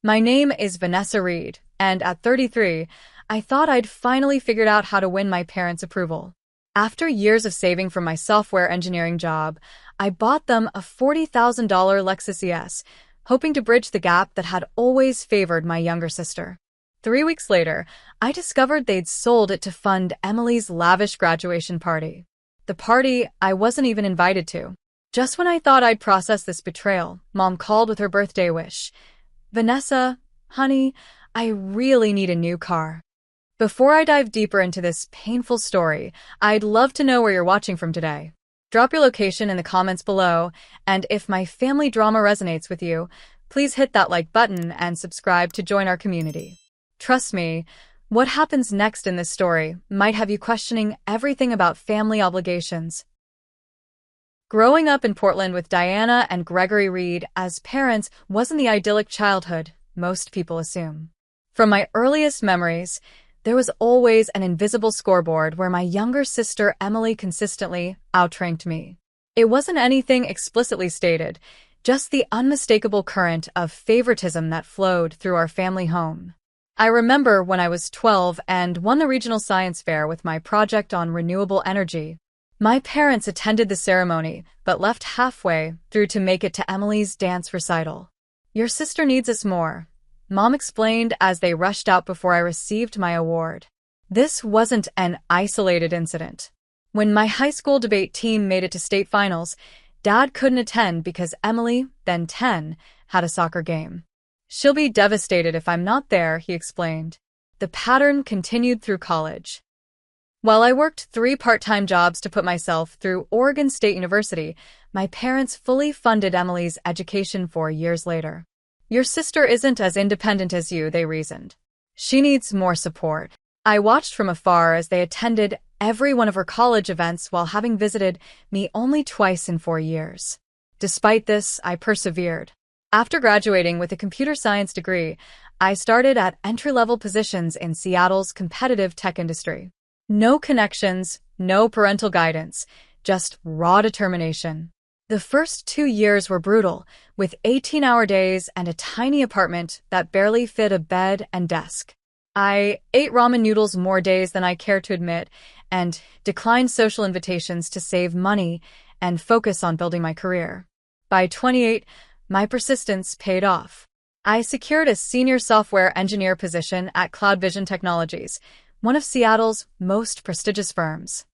My name is Vanessa Reed, and at 33, I thought I'd finally figured out how to win my parents' approval. After years of saving from my software engineering job, I bought them a $40,000 Lexus ES, hoping to bridge the gap that had always favored my younger sister. 3 weeks later, I discovered they'd sold it to fund Emily's lavish graduation party. The party I wasn't even invited to. Just when I thought I'd processed this betrayal, Mom called with her birthday wish. "Vanessa, honey, I really need a new car." Before I dive deeper into this painful story, I'd love to know where you're watching from today. Drop your location in the comments below, and if my family drama resonates with you, please hit that like button and subscribe to join our community. Trust me, what happens next in this story might have you questioning everything about family obligations. Growing up in Portland with Diana and Gregory Reed as parents wasn't the idyllic childhood most people assume. From my earliest memories, there was always an invisible scoreboard where my younger sister Emily consistently outranked me. It wasn't anything explicitly stated, just the unmistakable current of favoritism that flowed through our family home. I remember when I was 12 and won the regional science fair with my project on renewable energy. My parents attended the ceremony, but left halfway through to make it to Emily's dance recital. "Your sister needs us more," Mom explained as they rushed out before I received my award. This wasn't an isolated incident. When my high school debate team made it to state finals, Dad couldn't attend because Emily, then 10, had a soccer game. "She'll be devastated if I'm not there," he explained. The pattern continued through college. While I worked 3 part-time jobs to put myself through Oregon State University, my parents fully funded Emily's education 4 years later. "Your sister isn't as independent as you," they reasoned. "She needs more support." I watched from afar as they attended every one of her college events while having visited me only twice in 4 years. Despite this, I persevered. After graduating with a computer science degree, I started at entry-level positions in Seattle's competitive tech industry. No connections, no parental guidance, just raw determination. The first 2 years were brutal, with 18-hour days and a tiny apartment that barely fit a bed and desk. I ate ramen noodles more days than I care to admit and declined social invitations to save money and focus on building my career. By 28, my persistence paid off. I secured a senior software engineer position at CloudVision Technologies, one of Seattle's most prestigious firms.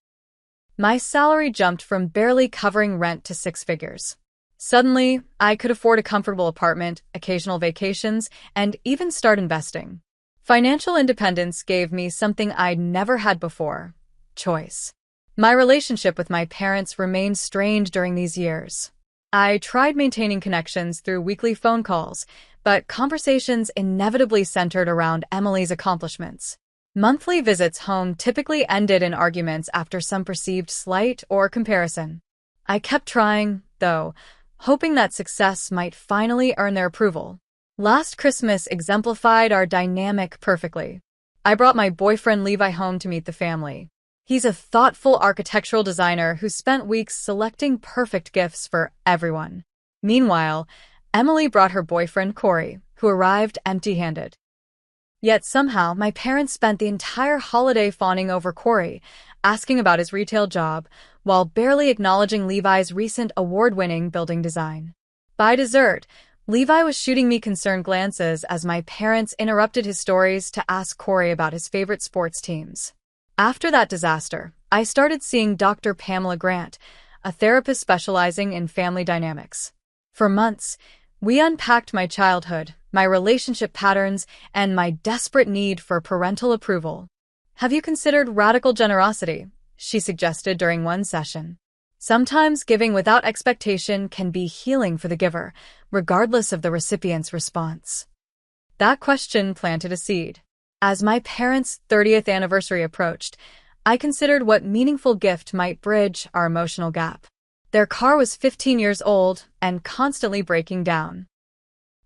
My salary jumped from barely covering rent to 6 figures. Suddenly, I could afford a comfortable apartment, occasional vacations, and even start investing. Financial independence gave me something I'd never had before: choice. My relationship with my parents remained strained during these years. I tried maintaining connections through weekly phone calls, but conversations inevitably centered around Emily's accomplishments. Monthly visits home typically ended in arguments after some perceived slight or comparison. I kept trying, though, hoping that success might finally earn their approval. Last Christmas exemplified our dynamic perfectly. I brought my boyfriend Levi home to meet the family. He's a thoughtful architectural designer who spent weeks selecting perfect gifts for everyone. Meanwhile, Emily brought her boyfriend Corey, who arrived empty-handed. Yet somehow, my parents spent the entire holiday fawning over Corey, asking about his retail job, while barely acknowledging Levi's recent award-winning building design. By dessert, Levi was shooting me concerned glances as my parents interrupted his stories to ask Corey about his favorite sports teams. After that disaster, I started seeing Dr. Pamela Grant, a therapist specializing in family dynamics. For months, we unpacked my childhood, my relationship patterns, and my desperate need for parental approval. "Have you considered radical generosity?" she suggested during one session. Sometimes giving without expectation can be healing for the giver, regardless of the recipient's response. That question planted a seed. As my parents' 30th anniversary approached, I considered what meaningful gift might bridge our emotional gap. Their car was 15 years old and constantly breaking down.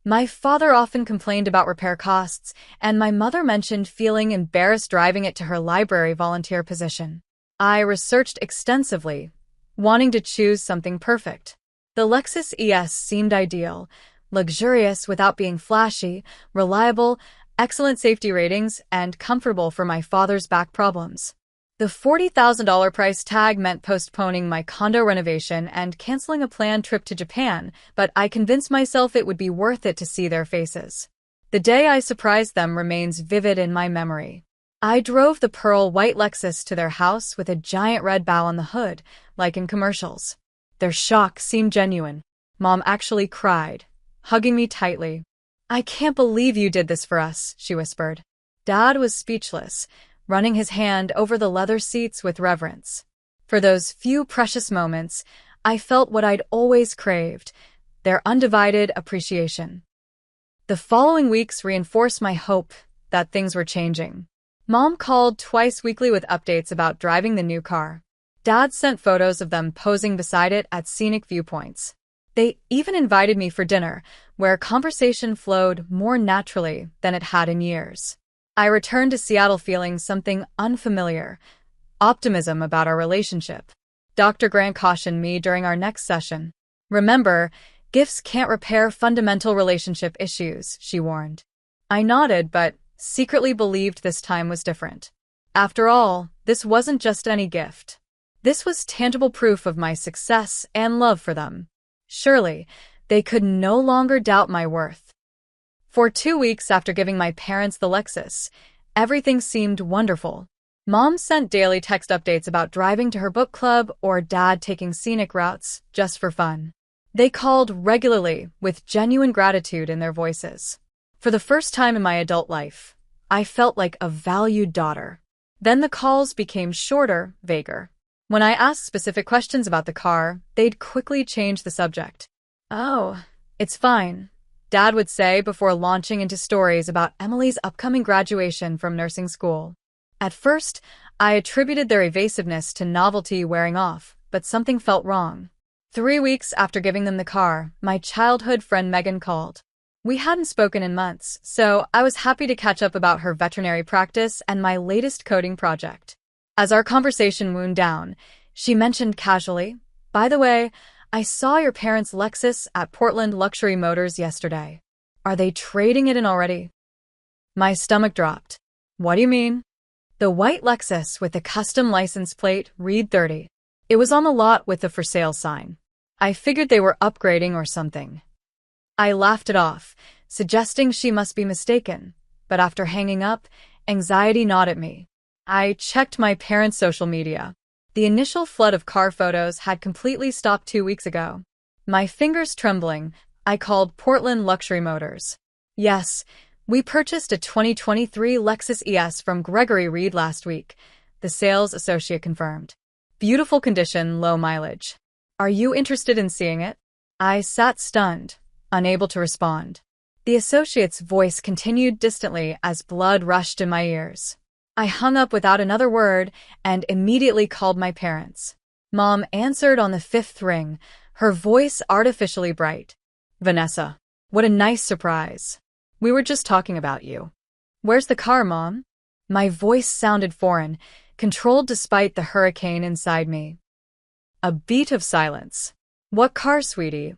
My father often complained about repair costs, and my mother mentioned feeling embarrassed driving it to her library volunteer position. I researched extensively, wanting to choose something perfect. The Lexus ES seemed ideal, luxurious without being flashy, reliable, excellent safety ratings, and comfortable for my father's back problems. The $40,000 price tag meant postponing my condo renovation and canceling a planned trip to Japan, but I convinced myself it would be worth it to see their faces. The day I surprised them remains vivid in my memory. I drove the pearl white Lexus to their house with a giant red bow on the hood, like in commercials. Their shock seemed genuine. Mom actually cried, hugging me tightly. "I can't believe you did this for us," she whispered. Dad was speechless, running his hand over the leather seats with reverence. For those few precious moments, I felt what I'd always craved, their undivided appreciation. The following weeks reinforced my hope that things were changing. Mom called twice weekly with updates about driving the new car. Dad sent photos of them posing beside it at scenic viewpoints. They even invited me for dinner, where conversation flowed more naturally than it had in years. I returned to Seattle feeling something unfamiliar, optimism about our relationship. Dr. Grant cautioned me during our next session. "Remember, gifts can't repair fundamental relationship issues," she warned. I nodded, but secretly believed this time was different. After all, this wasn't just any gift. This was tangible proof of my success and love for them. Surely, they could no longer doubt my worth. For 2 weeks after giving my parents the Lexus, everything seemed wonderful. Mom sent daily text updates about driving to her book club or Dad taking scenic routes just for fun. They called regularly with genuine gratitude in their voices. For the first time in my adult life, I felt like a valued daughter. Then the calls became shorter, vaguer. When I asked specific questions about the car, they'd quickly change the subject. "Oh, it's fine," Dad would say before launching into stories about Emily's upcoming graduation from nursing school. At first, I attributed their evasiveness to novelty wearing off, but something felt wrong. 3 weeks after giving them the car, my childhood friend Megan called. We hadn't spoken in months, so I was happy to catch up about her veterinary practice and my latest coding project. As our conversation wound down, she mentioned casually, "By the way, I saw your parents' Lexus at Portland Luxury Motors yesterday. Are they trading it in already?" My stomach dropped. "What do you mean?" "The white Lexus with the custom license plate, Reed 30. It was on the lot with the for sale sign. I figured they were upgrading or something." I laughed it off, suggesting she must be mistaken, but after hanging up, anxiety gnawed at me. I checked my parents' social media. The initial flood of car photos had completely stopped 2 weeks ago. My fingers trembling, I called Portland Luxury Motors. "Yes, we purchased a 2023 Lexus ES from Gregory Reed last week," the sales associate confirmed. "Beautiful condition, low mileage. Are you interested in seeing it?" I sat stunned, unable to respond. The associate's voice continued distantly as blood rushed in my ears. I hung up without another word and immediately called my parents. Mom answered on the 5th ring, her voice artificially bright. "Vanessa, what a nice surprise. We were just talking about you." "Where's the car, Mom?" My voice sounded foreign, controlled despite the hurricane inside me. A beat of silence. "What car, sweetie?"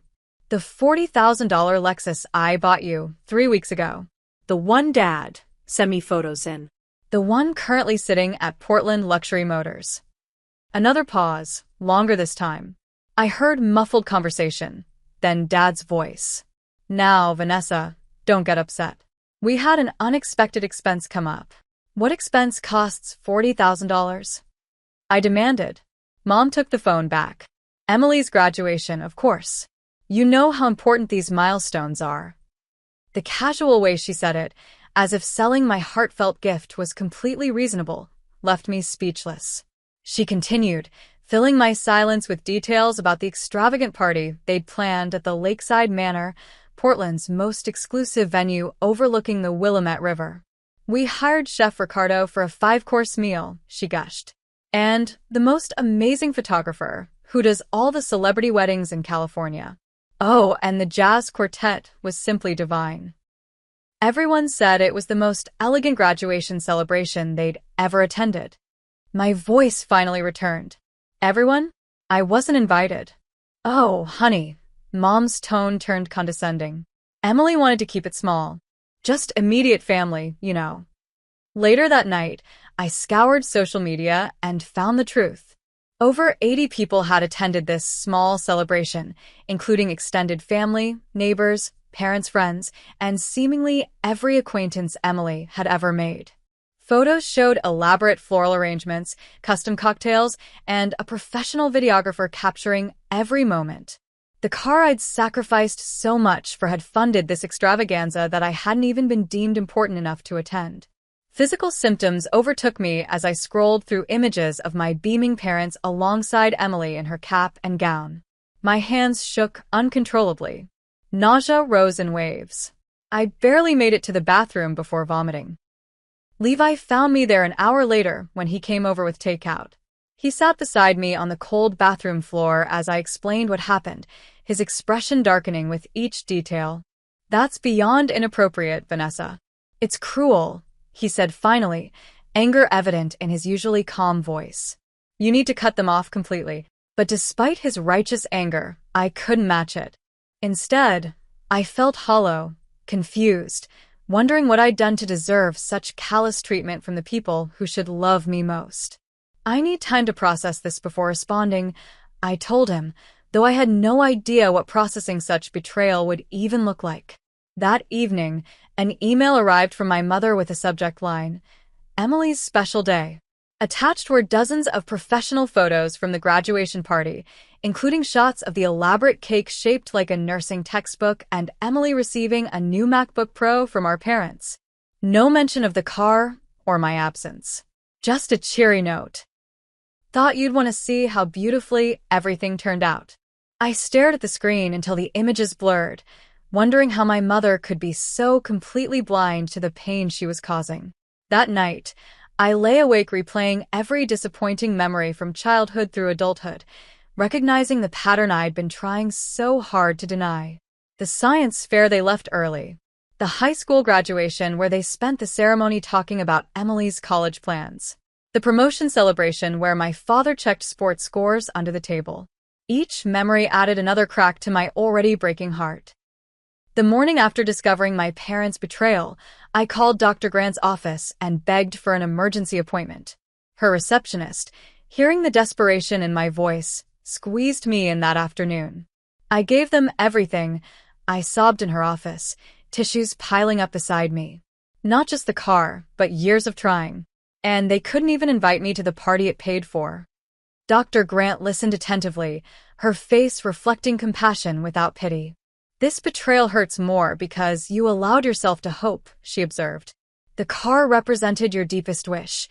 "The $40,000 Lexus I bought you 3 weeks ago. The one Dad sent me photos in. The one currently sitting at Portland Luxury Motors." Another pause, longer this time. I heard muffled conversation, then Dad's voice. "Now, Vanessa, don't get upset. We had an unexpected expense come up." "What expense costs $40,000? I demanded. Mom took the phone back. "Emily's graduation, of course. You know how important these milestones are." The casual way she said it, as if selling my heartfelt gift was completely reasonable, left me speechless. She continued, filling my silence with details about the extravagant party they'd planned at the Lakeside Manor, Portland's most exclusive venue overlooking the Willamette River. "We hired Chef Ricardo for a 5-course meal," she gushed. "And the most amazing photographer, who does all the celebrity weddings in California. Oh, and the jazz quartet was simply divine." Everyone said it was the most elegant graduation celebration they'd ever attended. My voice finally returned. "Everyone? I wasn't invited." "Oh, honey." Mom's tone turned condescending. Emily wanted to keep it small. Just immediate family, you know. Later that night, I scoured social media and found the truth. Over 80 people had attended this small celebration, including extended family, neighbors, parents, friends, and seemingly every acquaintance Emily had ever made. Photos showed elaborate floral arrangements, custom cocktails, and a professional videographer capturing every moment. The car I'd sacrificed so much for had funded this extravaganza that I hadn't even been deemed important enough to attend. Physical symptoms overtook me as I scrolled through images of my beaming parents alongside Emily in her cap and gown. My hands shook uncontrollably. Nausea rose in waves. I barely made it to the bathroom before vomiting. Levi found me there an hour later when he came over with takeout. He sat beside me on the cold bathroom floor as I explained what happened, his expression darkening with each detail. "That's beyond inappropriate, Vanessa. It's cruel," he said finally, anger evident in his usually calm voice. "You need to cut them off completely." But despite his righteous anger, I couldn't match it. Instead, I felt hollow, confused, wondering what I'd done to deserve such callous treatment from the people who should love me most. "I need time to process this before responding," I told him, though I had no idea what processing such betrayal would even look like. That evening, an email arrived from my mother with a subject line, "Emily's special day." Attached were dozens of professional photos from the graduation party, including shots of the elaborate cake shaped like a nursing textbook and Emily receiving a new MacBook Pro from our parents. No mention of the car or my absence. Just a cheery note. "Thought you'd want to see how beautifully everything turned out." I stared at the screen until the images blurred, wondering how my mother could be so completely blind to the pain she was causing. That night, I lay awake replaying every disappointing memory from childhood through adulthood, recognizing the pattern I'd been trying so hard to deny. The science fair they left early. The high school graduation where they spent the ceremony talking about Emily's college plans. The promotion celebration where my father checked sports scores under the table. Each memory added another crack to my already breaking heart. The morning after discovering my parents' betrayal, I called Dr. Grant's office and begged for an emergency appointment. Her receptionist, hearing the desperation in my voice, squeezed me in that afternoon. I gave them everything. I sobbed in her office, tissues piling up beside me. Not just the car, but years of trying. And they couldn't even invite me to the party it paid for. Dr. Grant listened attentively, her face reflecting compassion without pity. "This betrayal hurts more because you allowed yourself to hope," she observed. "The car represented your deepest wish,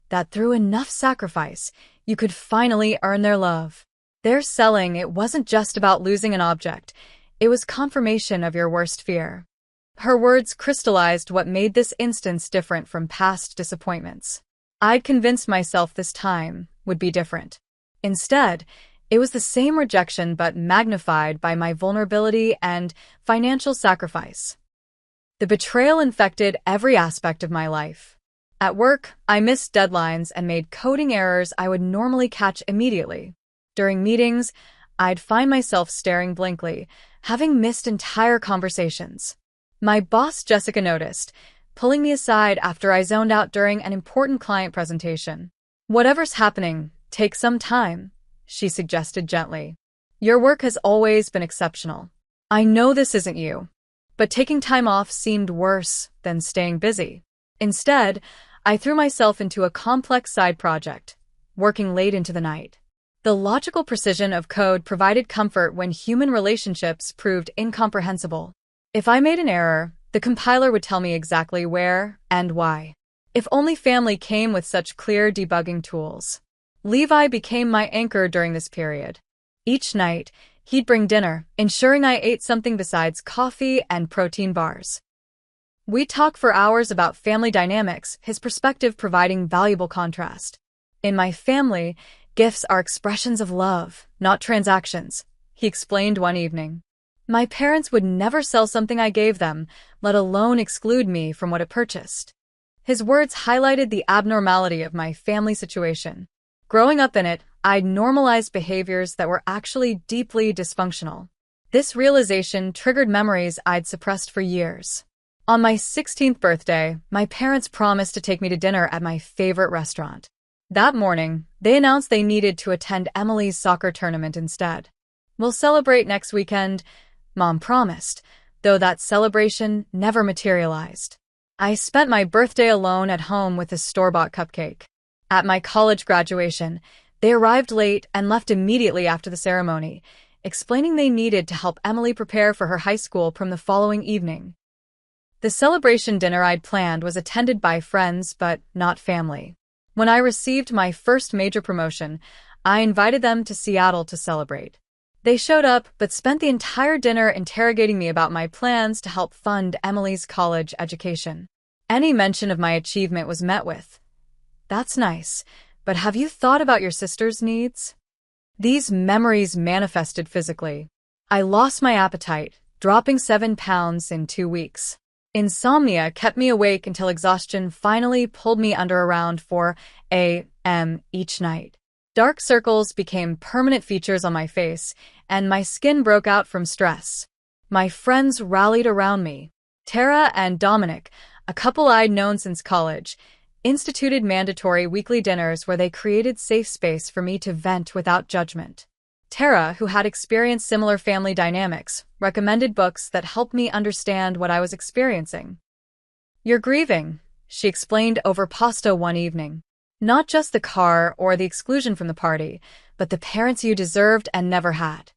that through enough sacrifice, you could finally earn their love. Their selling, it wasn't just about losing an object, it was confirmation of your worst fear." Her words crystallized what made this instance different from past disappointments. I'd convinced myself this time would be different. Instead, it was the same rejection but magnified by my vulnerability and financial sacrifice. The betrayal infected every aspect of my life. At work, I missed deadlines and made coding errors I would normally catch immediately. During meetings, I'd find myself staring blankly, having missed entire conversations. My boss, Jessica, noticed, pulling me aside after I zoned out during an important client presentation. "Whatever's happening, take some time," she suggested gently. "Your work has always been exceptional. I know this isn't you." But taking time off seemed worse than staying busy. Instead, I threw myself into a complex side project, working late into the night. The logical precision of code provided comfort when human relationships proved incomprehensible. If I made an error, the compiler would tell me exactly where and why. If only family came with such clear debugging tools. Levi became my anchor during this period. Each night, he'd bring dinner, ensuring I ate something besides coffee and protein bars. We'd talk for hours about family dynamics, his perspective providing valuable contrast. "In my family, gifts are expressions of love, not transactions," he explained one evening. "My parents would never sell something I gave them, let alone exclude me from what it purchased." His words highlighted the abnormality of my family situation. Growing up in it, I'd normalized behaviors that were actually deeply dysfunctional. This realization triggered memories I'd suppressed for years. On my 16th birthday, my parents promised to take me to dinner at my favorite restaurant. That morning, they announced they needed to attend Emily's soccer tournament instead. "We'll celebrate next weekend," Mom promised, though that celebration never materialized. I spent my birthday alone at home with a store-bought cupcake. At my college graduation, they arrived late and left immediately after the ceremony, explaining they needed to help Emily prepare for her high school prom the following evening. The celebration dinner I'd planned was attended by friends but not family. When I received my first major promotion, I invited them to Seattle to celebrate. They showed up but spent the entire dinner interrogating me about my plans to help fund Emily's college education. Any mention of my achievement was met with, "That's nice, but have you thought about your sister's needs?" These memories manifested physically. I lost my appetite, dropping 7 pounds in 2 weeks. Insomnia kept me awake until exhaustion finally pulled me under around 4 a.m. each night. Dark circles became permanent features on my face, and my skin broke out from stress. My friends rallied around me. Tara and Dominic, a couple I'd known since college, instituted mandatory weekly dinners where they created safe space for me to vent without judgment. Tara, who had experienced similar family dynamics, recommended books that helped me understand what I was experiencing. "You're grieving," she explained over pasta one evening. "Not just the car or the exclusion from the party, but the parents you deserved and never had."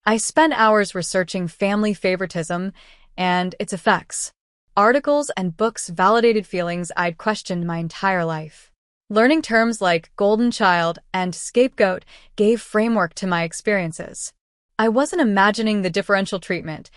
I spent hours researching family favoritism and its effects. Articles and books validated feelings I'd questioned my entire life. Learning terms like golden child and scapegoat gave framework to my experiences. I wasn't imagining the differential treatment.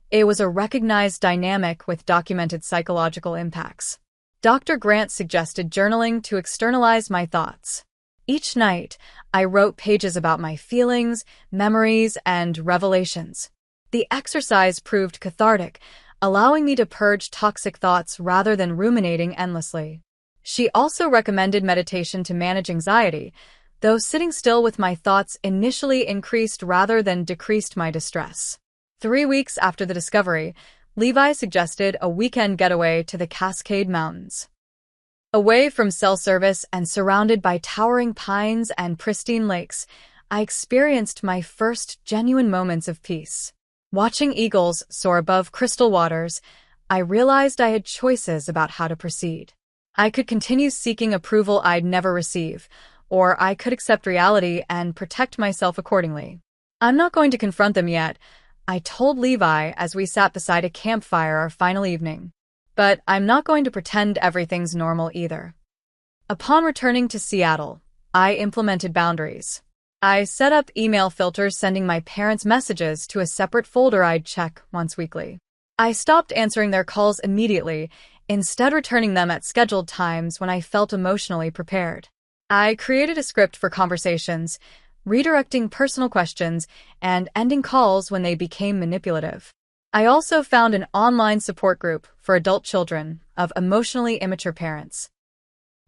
It was a recognized dynamic with documented psychological impacts. Dr. Grant suggested journaling to externalize my thoughts. Each night, I wrote pages about my feelings, memories, and revelations. The exercise proved cathartic, allowing me to purge toxic thoughts rather than ruminating endlessly. She also recommended meditation to manage anxiety, though sitting still with my thoughts initially increased rather than decreased my distress. 3 weeks after the discovery, Levi suggested a weekend getaway to the Cascade Mountains. Away from cell service and surrounded by towering pines and pristine lakes, I experienced my first genuine moments of peace. Watching eagles soar above crystal waters, I realized I had choices about how to proceed. I could continue seeking approval I'd never receive, or I could accept reality and protect myself accordingly. "I'm not going to confront them yet," I told Levi as we sat beside a campfire our final evening. "But I'm not going to pretend everything's normal either." Upon returning to Seattle, I implemented boundaries. I set up email filters sending my parents messages to a separate folder I'd check once weekly. I stopped answering their calls immediately, instead returning them at scheduled times when I felt emotionally prepared. I created a script for conversations, redirecting personal questions and ending calls when they became manipulative. I also found an online support group for adult children of emotionally immature parents.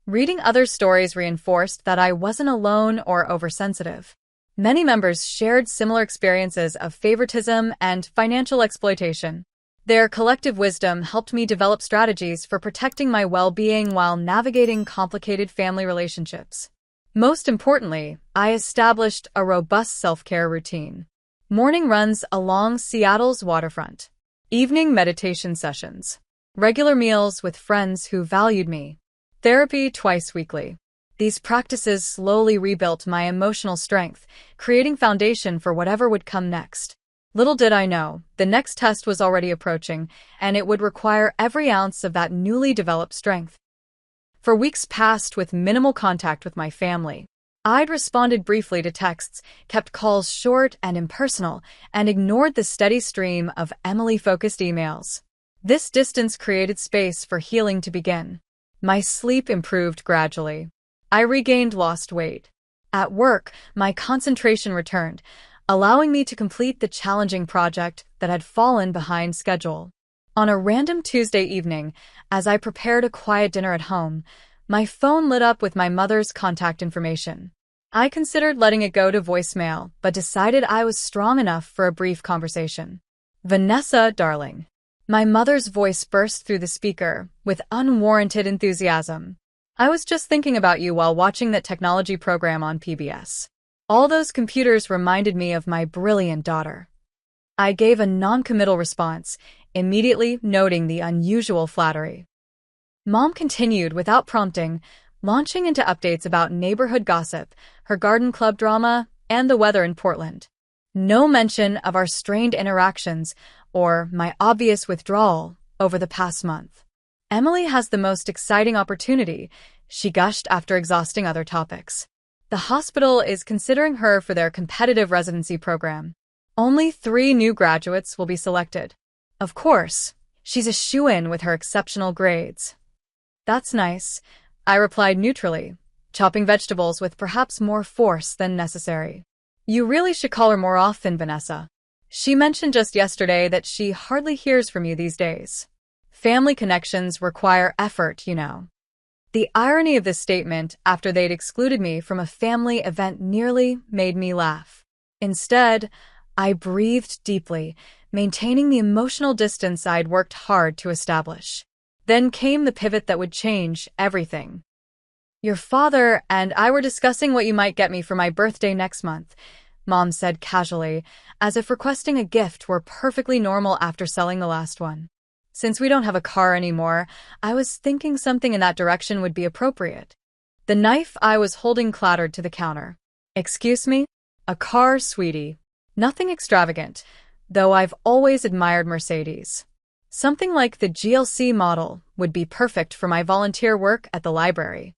Reading other stories reinforced that I wasn't alone or oversensitive. Many members shared similar experiences of favoritism and financial exploitation. Their collective wisdom helped me develop strategies for protecting my well-being while navigating complicated family relationships. Most importantly, I established a robust self-care routine. Morning runs along Seattle's waterfront. Evening meditation sessions. Regular meals with friends who valued me. Therapy twice weekly. These practices slowly rebuilt my emotional strength, creating foundation for whatever would come next. Little did I know, the next test was already approaching, and it would require every ounce of that newly developed strength. For weeks passed with minimal contact with my family. I'd responded briefly to texts, kept calls short and impersonal, and ignored the steady stream of Emily-focused emails. This distance created space for healing to begin. My sleep improved gradually. I regained lost weight. At work, my concentration returned, allowing me to complete the challenging project that had fallen behind schedule. On a random Tuesday evening, as I prepared a quiet dinner at home, my phone lit up with my mother's contact information. I considered letting it go to voicemail, but decided I was strong enough for a brief conversation. Vanessa, darling. My mother's voice burst through the speaker with unwarranted enthusiasm. I was just thinking about you while watching that technology program on PBS. All those computers reminded me of my brilliant daughter. I gave a non-committal response, immediately noting the unusual flattery. Mom continued without prompting, launching into updates about neighborhood gossip, her garden club drama, and the weather in Portland. No mention of our strained interactions or my obvious withdrawal over the past month. Emily has the most exciting opportunity, she gushed after exhausting other topics. The hospital is considering her for their competitive residency program. Only 3 new graduates will be selected. Of course, she's a shoo-in with her exceptional grades. That's nice, I replied neutrally, chopping vegetables with perhaps more force than necessary. You really should call her more often, Vanessa. She mentioned just yesterday that she hardly hears from you these days. Family connections require effort, you know. The irony of this statement after they'd excluded me from a family event nearly made me laugh. Instead, I breathed deeply, maintaining the emotional distance I'd worked hard to establish. Then came the pivot that would change everything. Your father and I were discussing what you might get me for my birthday next month, Mom said casually, as if requesting a gift were perfectly normal after selling the last one. Since we don't have a car anymore, I was thinking something in that direction would be appropriate. The knife I was holding clattered to the counter. Excuse me? A car, sweetie. Nothing extravagant, though I've always admired Mercedes. Something like the GLC model would be perfect for my volunteer work at the library.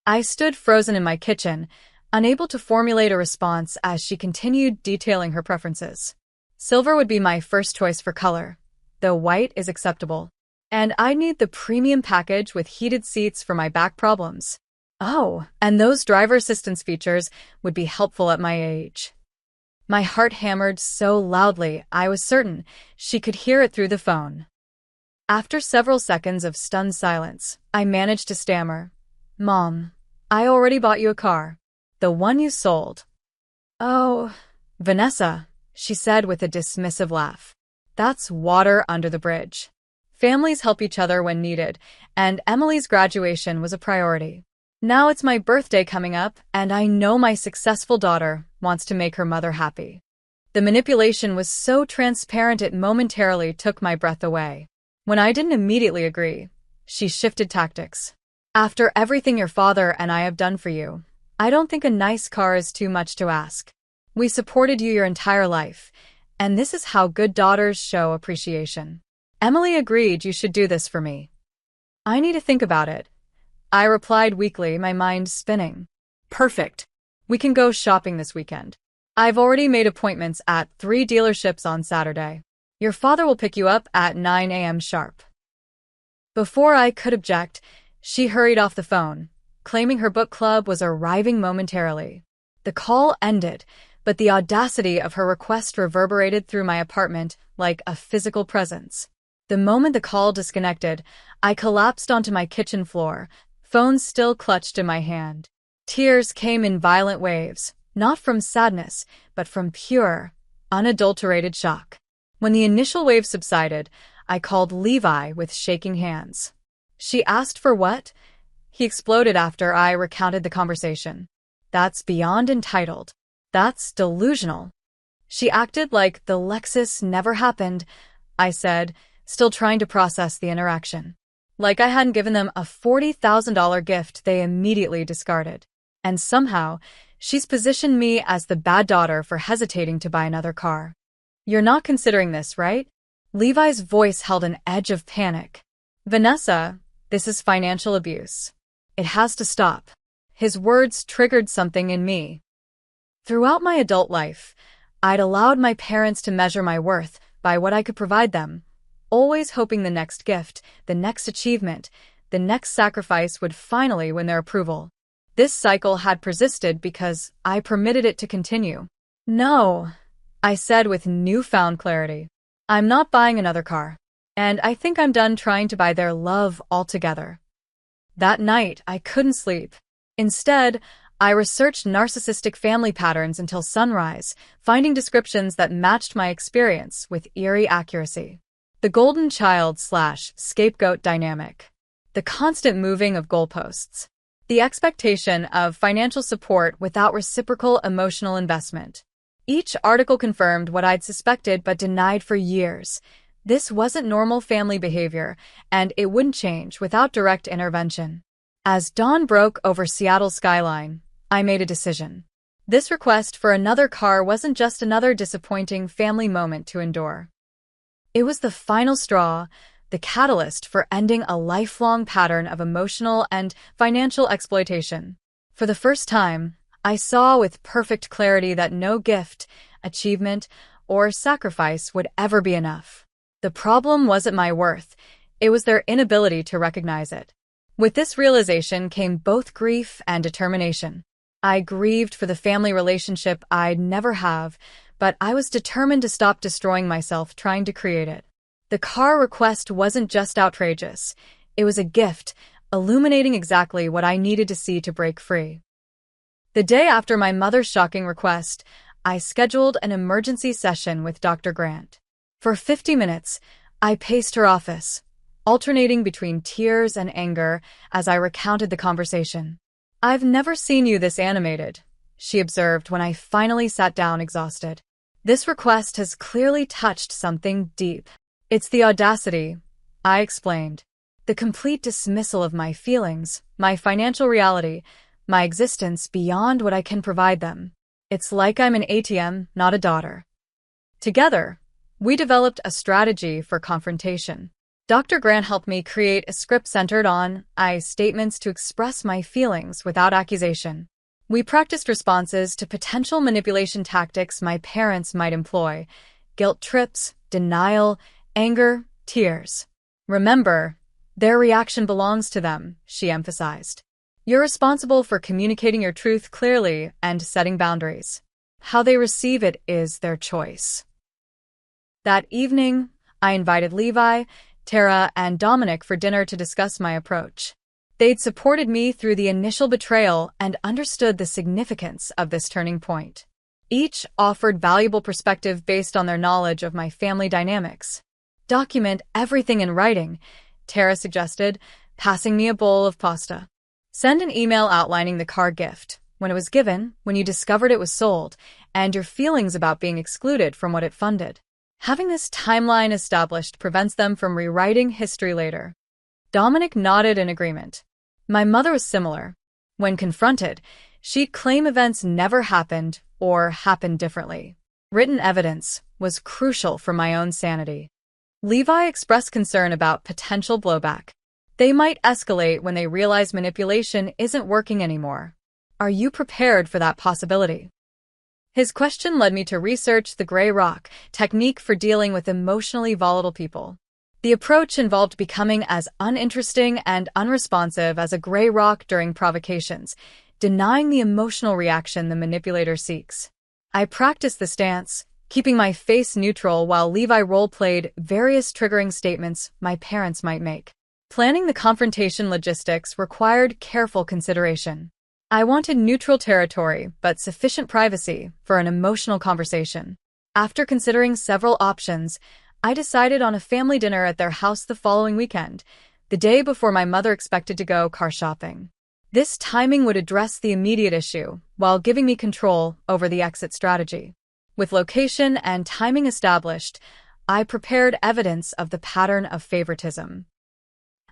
I stood frozen in my kitchen, unable to formulate a response as she continued detailing her preferences. Silver would be my first choice for color, though white is acceptable. And I'd need the premium package with heated seats for my back problems. Oh, and those driver assistance features would be helpful at my age. My heart hammered so loudly I was certain she could hear it through the phone. After several seconds of stunned silence, I managed to stammer, Mom, I already bought you a car. The one you sold. Oh, Vanessa, she said with a dismissive laugh. That's water under the bridge. Families help each other when needed, and Emily's graduation was a priority. Now it's my birthday coming up, and I know my successful daughter wants to make her mother happy. The manipulation was so transparent it momentarily took my breath away. When I didn't immediately agree, she shifted tactics. After everything your father and I have done for you, I don't think a nice car is too much to ask. We supported you your entire life, and this is how good daughters show appreciation. Emily agreed you should do this for me. I need to think about it, I replied weakly, my mind spinning. Perfect. We can go shopping this weekend. I've already made appointments at 3 dealerships on Saturday. Your father will pick you up at 9 a.m. sharp. Before I could object, she hurried off the phone, claiming her book club was arriving momentarily. The call ended, but the audacity of her request reverberated through my apartment like a physical presence. The moment the call disconnected, I collapsed onto my kitchen floor, phone still clutched in my hand. Tears came in violent waves, not from sadness, but from pure, unadulterated shock. When the initial wave subsided, I called Levi with shaking hands. She asked for what? He exploded after I recounted the conversation. That's beyond entitled. That's delusional. She acted like the Lexus never happened, I said, still trying to process the interaction. Like I hadn't given them a $40,000 gift they immediately discarded. And somehow, she's positioned me as the bad daughter for hesitating to buy another car. You're not considering this, right? Levi's voice held an edge of panic. Vanessa, this is financial abuse. It has to stop. His words triggered something in me. Throughout my adult life, I'd allowed my parents to measure my worth by what I could provide them, always hoping the next gift, the next achievement, the next sacrifice would finally win their approval. This cycle had persisted because I permitted it to continue. No, I said with newfound clarity. I'm not buying another car. And I think I'm done trying to buy their love altogether. That night, I couldn't sleep. Instead, I researched narcissistic family patterns until sunrise, finding descriptions that matched my experience with eerie accuracy. The golden child/scapegoat dynamic. The constant moving of goalposts. The expectation of financial support without reciprocal emotional investment. Each article confirmed what I'd suspected but denied for years. This wasn't normal family behavior, and it wouldn't change without direct intervention. As dawn broke over Seattle's skyline, I made a decision. This request for another car wasn't just another disappointing family moment to endure. It was the final straw, the catalyst for ending a lifelong pattern of emotional and financial exploitation. For the first time, I saw with perfect clarity that no gift, achievement, or sacrifice would ever be enough. The problem wasn't my worth, it was their inability to recognize it. With this realization came both grief and determination. I grieved for the family relationship I'd never have, but I was determined to stop destroying myself trying to create it. The car request wasn't just outrageous. It was a gift, illuminating exactly what I needed to see to break free. The day after my mother's shocking request, I scheduled an emergency session with Dr. Grant. For 50 minutes, I paced her office, alternating between tears and anger as I recounted the conversation. "I've never seen you this animated," she observed when I finally sat down exhausted. "This request has clearly touched something deep." "It's the audacity," I explained. "The complete dismissal of my feelings, my financial reality, my existence beyond what I can provide them. It's like I'm an ATM, not a daughter." Together, we developed a strategy for confrontation. Dr. Grant helped me create a script centered on I statements to express my feelings without accusation. We practiced responses to potential manipulation tactics my parents might employ: guilt trips, denial, anger, tears. "Remember, their reaction belongs to them," she emphasized. "You're responsible for communicating your truth clearly and setting boundaries. How they receive it is their choice." That evening, I invited Levi, Tara, and Dominic for dinner to discuss my approach. They'd supported me through the initial betrayal and understood the significance of this turning point. Each offered valuable perspective based on their knowledge of my family dynamics. "Document everything in writing," Tara suggested, passing me a bowl of pasta. "Send an email outlining the car gift, when it was given, when you discovered it was sold, and your feelings about being excluded from what it funded." Having this timeline established prevents them from rewriting history later. Dominic nodded in agreement. My mother was similar. When confronted, she'd claim events never happened or happened differently. Written evidence was crucial for my own sanity. Levi expressed concern about potential blowback. They might escalate when they realize manipulation isn't working anymore. Are you prepared for that possibility? His question led me to research the gray rock technique for dealing with emotionally volatile people. The approach involved becoming as uninteresting and unresponsive as a gray rock during provocations, denying the emotional reaction the manipulator seeks. I practiced the stance, keeping my face neutral while Levi role-played various triggering statements my parents might make. Planning the confrontation logistics required careful consideration. I wanted neutral territory, but sufficient privacy for an emotional conversation. After considering several options, I decided on a family dinner at their house the following weekend, the day before my mother expected to go car shopping. This timing would address the immediate issue, while giving me control over the exit strategy. With location and timing established, I prepared evidence of the pattern of favoritism.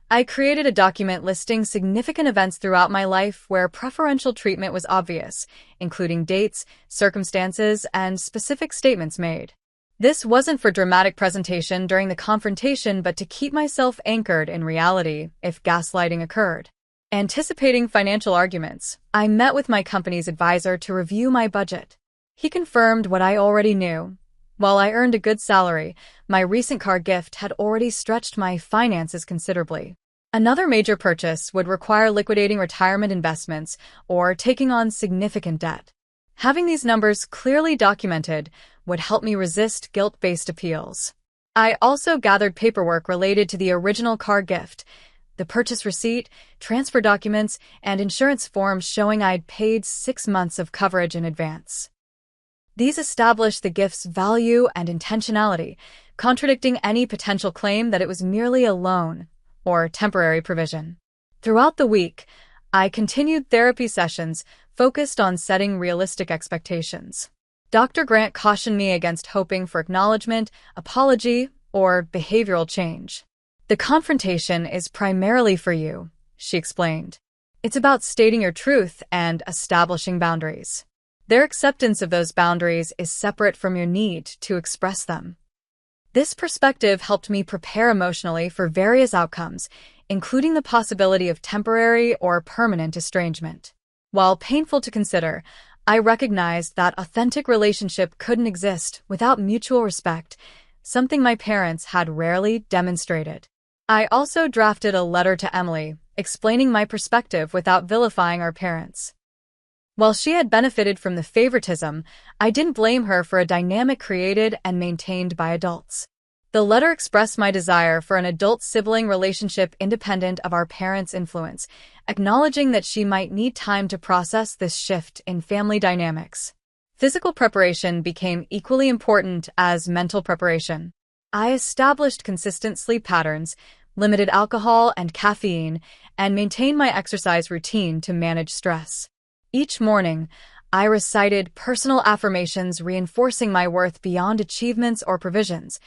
I created a document listing significant events throughout my life where preferential treatment was obvious, including dates, circumstances, and specific statements made. This wasn't for dramatic presentation during the confrontation, but to keep myself anchored in reality if gaslighting occurred. Anticipating financial arguments, I met with my company's advisor to review my budget. He confirmed what I already knew. While I earned a good salary, my recent car gift had already stretched my finances considerably. Another major purchase would require liquidating retirement investments or taking on significant debt. Having these numbers clearly documented would help me resist guilt-based appeals. I also gathered paperwork related to the original car gift, the purchase receipt, transfer documents, and insurance forms showing I'd paid 6 months of coverage in advance. These established the gift's value and intentionality, contradicting any potential claim that it was merely a loan or temporary provision. Throughout the week, I continued therapy sessions focused on setting realistic expectations. Dr. Grant cautioned me against hoping for acknowledgement, apology, or behavioral change. The confrontation is primarily for you, she explained. It's about stating your truth and establishing boundaries. Their acceptance of those boundaries is separate from your need to express them. This perspective helped me prepare emotionally for various outcomes, including the possibility of temporary or permanent estrangement. While painful to consider, I recognized that authentic relationship couldn't exist without mutual respect, something my parents had rarely demonstrated. I also drafted a letter to Emily, explaining my perspective without vilifying our parents. While she had benefited from the favoritism, I didn't blame her for a dynamic created and maintained by adults. The letter expressed my desire for an adult-sibling relationship independent of our parents' influence, acknowledging that she might need time to process this shift in family dynamics. Physical preparation became equally important as mental preparation. I established consistent sleep patterns, limited alcohol and caffeine, and maintained my exercise routine to manage stress. Each morning, I recited personal affirmations reinforcing my worth beyond achievements or provisions.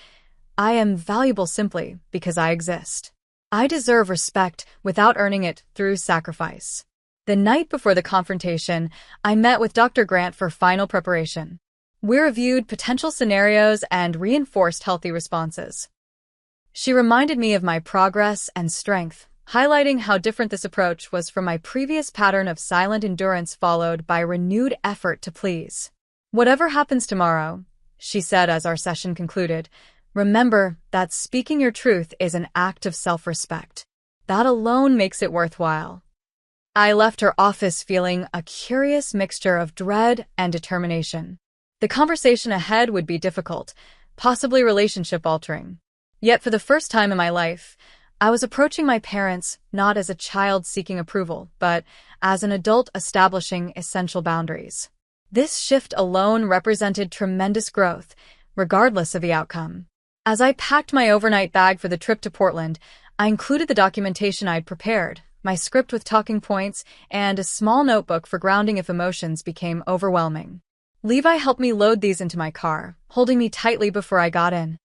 I am valuable simply because I exist. I deserve respect without earning it through sacrifice. The night before the confrontation, I met with Dr. Grant for final preparation. We reviewed potential scenarios and reinforced healthy responses. She reminded me of my progress and strength, highlighting how different this approach was from my previous pattern of silent endurance followed by renewed effort to please. Whatever happens tomorrow, she said as our session concluded, remember that speaking your truth is an act of self-respect. That alone makes it worthwhile. I left her office feeling a curious mixture of dread and determination. The conversation ahead would be difficult, possibly relationship-altering. Yet for the first time in my life, I was approaching my parents not as a child seeking approval, but as an adult establishing essential boundaries. This shift alone represented tremendous growth, regardless of the outcome. As I packed my overnight bag for the trip to Portland, I included the documentation I'd prepared, my script with talking points, and a small notebook for grounding if emotions became overwhelming. Levi helped me load these into my car, holding me tightly before I got in.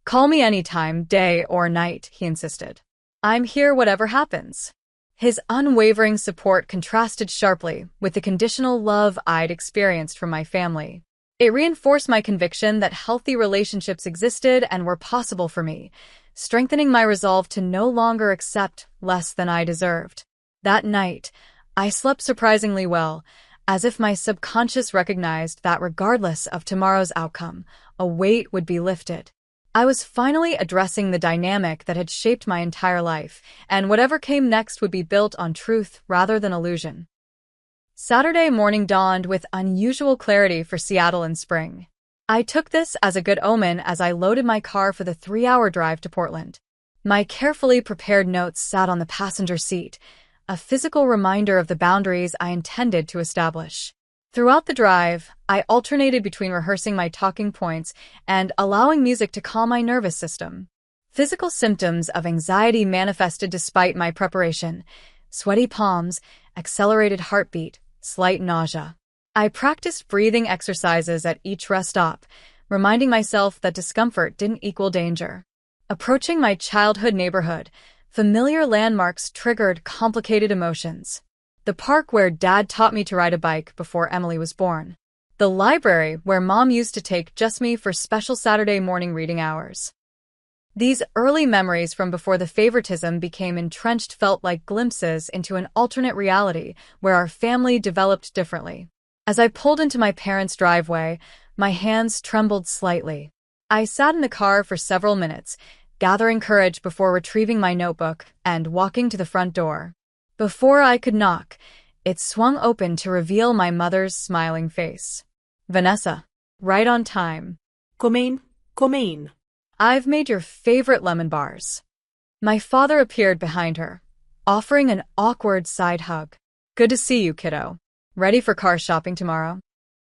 Call me anytime, day or night, he insisted. I'm here whatever happens. His unwavering support contrasted sharply with the conditional love I'd experienced from my family. It reinforced my conviction that healthy relationships existed and were possible for me, strengthening my resolve to no longer accept less than I deserved. That night, I slept surprisingly well, as if my subconscious recognized that regardless of tomorrow's outcome, a weight would be lifted. I was finally addressing the dynamic that had shaped my entire life, and whatever came next would be built on truth rather than illusion. Saturday morning dawned with unusual clarity for Seattle in spring. I took this as a good omen as I loaded my car for the 3-hour drive to Portland. My carefully prepared notes sat on the passenger seat, a physical reminder of the boundaries I intended to establish. Throughout the drive, I alternated between rehearsing my talking points and allowing music to calm my nervous system. Physical symptoms of anxiety manifested despite my preparation: sweaty palms, accelerated heartbeat, slight nausea. I practiced breathing exercises at each rest stop, reminding myself that discomfort didn't equal danger. Approaching my childhood neighborhood, familiar landmarks triggered complicated emotions. The park where Dad taught me to ride a bike before Emily was born. The library where Mom used to take just me for special Saturday morning reading hours. These early memories from before the favoritism became entrenched felt like glimpses into an alternate reality where our family developed differently. As I pulled into my parents' driveway, my hands trembled slightly. I sat in the car for several minutes, gathering courage before retrieving my notebook and walking to the front door. Before I could knock, it swung open to reveal my mother's smiling face. Vanessa, right on time. Come in, come in. I've made your favorite lemon bars. My father appeared behind her, offering an awkward side hug. Good to see you, kiddo. Ready for car shopping tomorrow?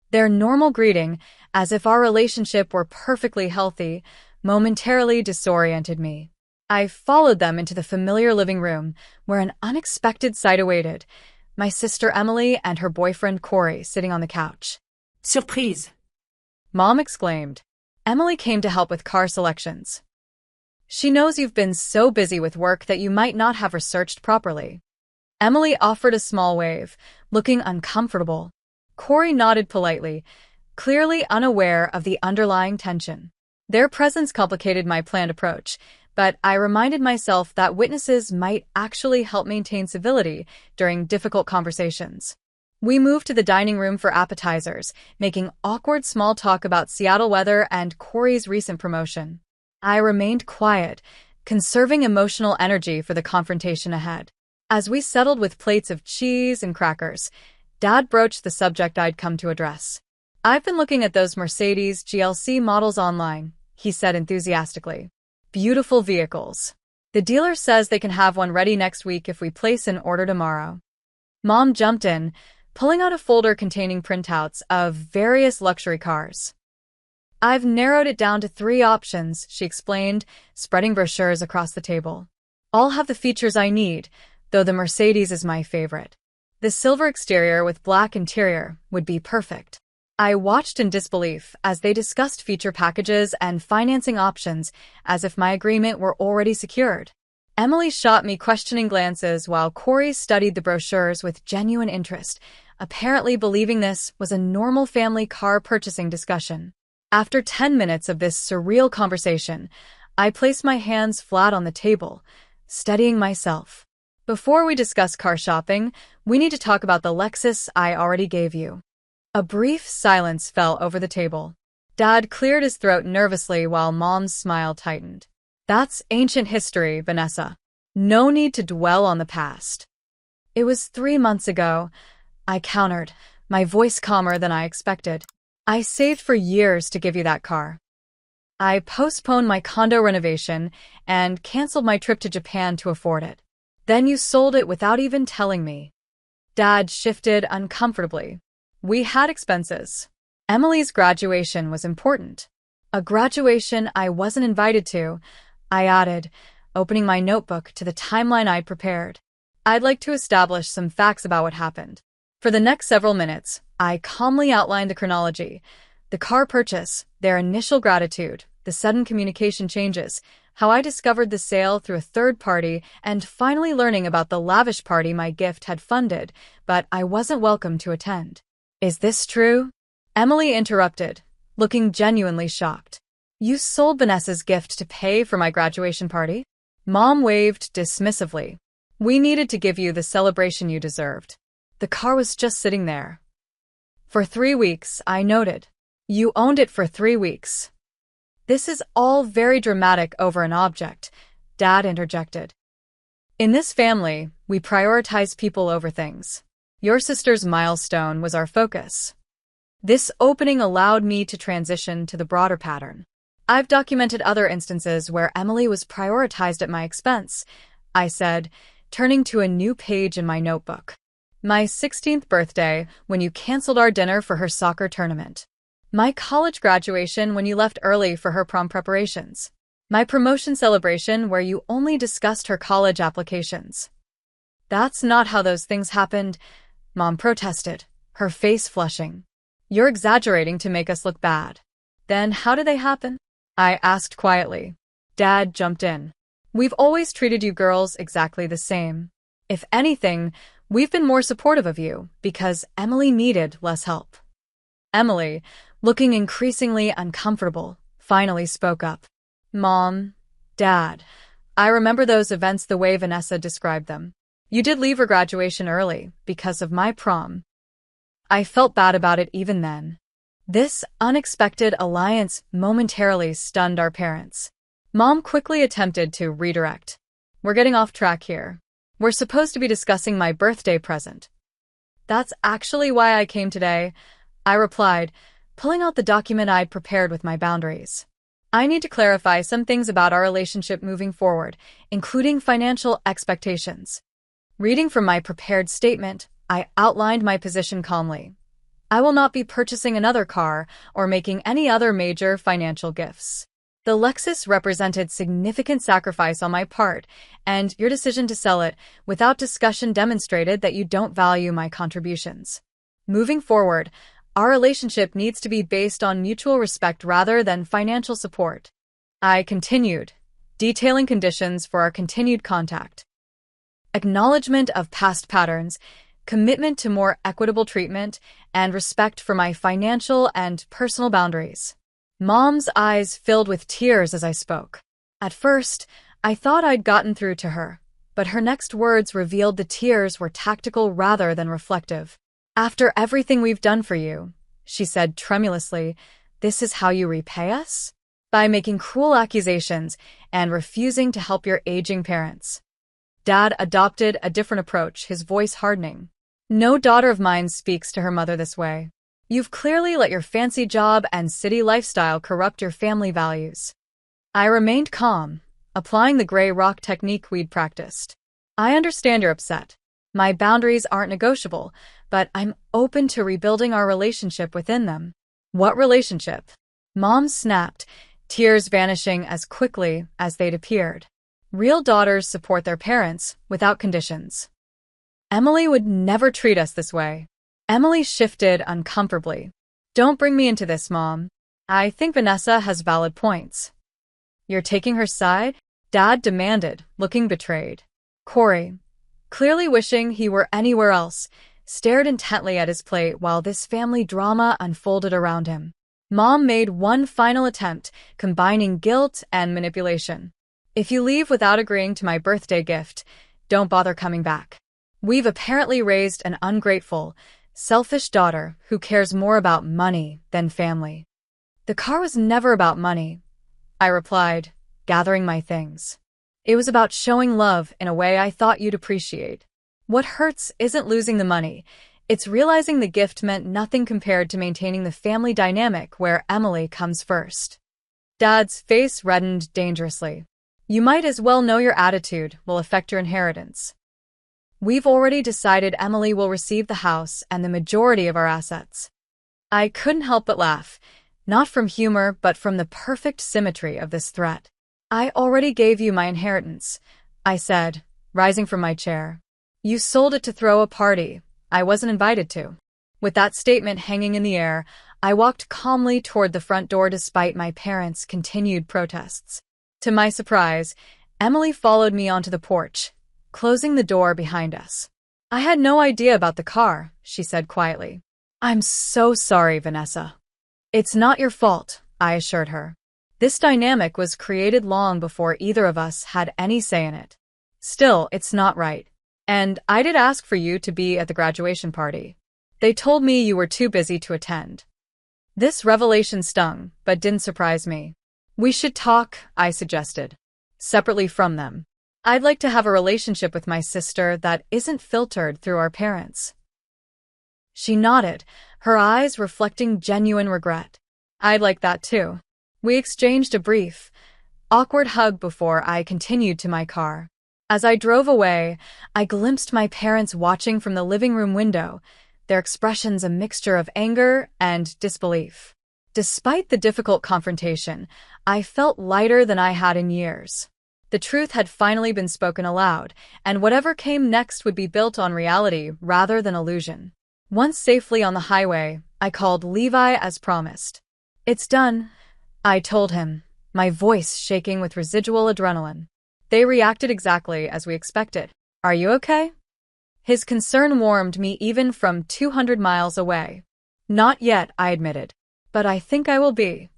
Their normal greeting, as if our relationship were perfectly healthy, momentarily disoriented me. I followed them into the familiar living room, where an unexpected sight awaited: my sister Emily and her boyfriend Corey sitting on the couch. Surprise! Mom exclaimed. Emily came to help with car selections. She knows you've been so busy with work that you might not have researched properly. Emily offered a small wave, looking uncomfortable. Corey nodded politely, clearly unaware of the underlying tension. Their presence complicated my planned approach, but I reminded myself that witnesses might actually help maintain civility during difficult conversations. We moved to the dining room for appetizers, making awkward small talk about Seattle weather and Corey's recent promotion. I remained quiet, conserving emotional energy for the confrontation ahead. As we settled with plates of cheese and crackers, Dad broached the subject I'd come to address. I've been looking at those Mercedes GLC models online, he said enthusiastically. Beautiful vehicles. The dealer says they can have one ready next week if we place an order tomorrow. Mom jumped in, pulling out a folder containing printouts of various luxury cars. I've narrowed it down to 3 options, she explained, spreading brochures across the table. All have the features I need, though the Mercedes is my favorite. The silver exterior with black interior would be perfect. I watched in disbelief as they discussed feature packages and financing options as if my agreement were already secured. Emily shot me questioning glances while Corey studied the brochures with genuine interest, apparently believing this was a normal family car purchasing discussion. After 10 minutes of this surreal conversation, I placed my hands flat on the table, steadying myself. Before we discuss car shopping, we need to talk about the Lexus I already gave you. A brief silence fell over the table. Dad cleared his throat nervously while Mom's smile tightened. That's ancient history, Vanessa. No need to dwell on the past. It was 3 months ago, I countered, my voice calmer than I expected. I saved for years to give you that car. I postponed my condo renovation and canceled my trip to Japan to afford it. Then you sold it without even telling me. Dad shifted uncomfortably. We had expenses. Emily's graduation was important. A graduation I wasn't invited to, I added, opening my notebook to the timeline I'd prepared. I'd like to establish some facts about what happened. For the next several minutes, I calmly outlined the chronology: the car purchase, their initial gratitude, the sudden communication changes, how I discovered the sale through a third party, and finally learning about the lavish party my gift had funded, but I wasn't welcome to attend. Is this true? Emily interrupted, looking genuinely shocked. You sold Vanessa's gift to pay for my graduation party? Mom waved dismissively. We needed to give you the celebration you deserved. The car was just sitting there. For 3 weeks, I noted. You owned it for 3 weeks. This is all very dramatic over an object, Dad interjected. In this family, we prioritize people over things. Your sister's milestone was our focus. This opening allowed me to transition to the broader pattern. I've documented other instances where Emily was prioritized at my expense, I said, turning to a new page in my notebook. My 16th birthday, when you canceled our dinner for her soccer tournament. My college graduation when you left early for her prom preparations. My promotion celebration where you only discussed her college applications. That's not how those things happened, Mom protested, her face flushing. You're exaggerating to make us look bad. Then how did they happen? I asked quietly. Dad jumped in. We've always treated you girls exactly the same. If anything, we've been more supportive of you because Emily needed less help. Emily, looking increasingly uncomfortable, finally spoke up. Mom, Dad, I remember those events the way Vanessa described them. You did leave her graduation early because of my prom. I felt bad about it even then. This unexpected alliance momentarily stunned our parents. Mom quickly attempted to redirect. We're getting off track here. We're supposed to be discussing my birthday present. That's actually why I came today, I replied, pulling out the document I'd prepared with my boundaries. I need to clarify some things about our relationship moving forward, including financial expectations. Reading from my prepared statement, I outlined my position calmly. I will not be purchasing another car or making any other major financial gifts. The Lexus represented significant sacrifice on my part, and your decision to sell it without discussion demonstrated that you don't value my contributions. Moving forward, our relationship needs to be based on mutual respect rather than financial support. I continued, detailing conditions for our continued contact. Acknowledgement of past patterns, commitment to more equitable treatment, and respect for my financial and personal boundaries. Mom's eyes filled with tears as I spoke. At first, I thought I'd gotten through to her, but her next words revealed the tears were tactical rather than reflective. After everything we've done for you, she said tremulously, this is how you repay us? By making cruel accusations and refusing to help your aging parents. Dad adopted a different approach, his voice hardening. No daughter of mine speaks to her mother this way. You've clearly let your fancy job and city lifestyle corrupt your family values. I remained calm, applying the gray rock technique we'd practiced. I understand you're upset. My boundaries aren't negotiable, but I'm open to rebuilding our relationship within them. What relationship? Mom snapped, tears vanishing as quickly as they'd appeared. Real daughters support their parents without conditions. Emily would never treat us this way. Emily shifted uncomfortably. Don't bring me into this, Mom. I think Vanessa has valid points. You're taking her side? Dad demanded, looking betrayed. Corey, clearly wishing he were anywhere else, stared intently at his plate while this family drama unfolded around him. Mom made one final attempt, combining guilt and manipulation. If you leave without agreeing to my birthday gift, don't bother coming back. We've apparently raised an ungrateful, selfish daughter who cares more about money than family. The car was never about money, I replied, gathering my things. It was about showing love in a way I thought you'd appreciate. What hurts isn't losing the money, it's realizing the gift meant nothing compared to maintaining the family dynamic where Emily comes first. Dad's face reddened dangerously. You might as well know your attitude will affect your inheritance. We've already decided Emily will receive the house and the majority of our assets. I couldn't help but laugh, not from humor but from the perfect symmetry of this threat. I already gave you my inheritance, I said, rising from my chair. You sold it to throw a party I wasn't invited to. With that statement hanging in the air, I walked calmly toward the front door despite my parents' continued protests. To my surprise, Emily followed me onto the porch, closing the door behind us. I had no idea about the car, she said quietly. I'm so sorry, Vanessa. It's not your fault, I assured her. This dynamic was created long before either of us had any say in it. Still, it's not right. And I did ask for you to be at the graduation party. They told me you were too busy to attend. This revelation stung, but didn't surprise me. We should talk, I suggested. Separately from them. I'd like to have a relationship with my sister that isn't filtered through our parents. She nodded, her eyes reflecting genuine regret. I'd like that too. We exchanged a brief, awkward hug before I continued to my car. As I drove away, I glimpsed my parents watching from the living room window, their expressions a mixture of anger and disbelief. Despite the difficult confrontation, I felt lighter than I had in years. The truth had finally been spoken aloud, and whatever came next would be built on reality rather than illusion. Once safely on the highway, I called Levi as promised. It's done, I told him, my voice shaking with residual adrenaline. They reacted exactly as we expected. Are you okay? His concern warmed me even from 200 miles away. Not yet, I admitted. But I think I will be.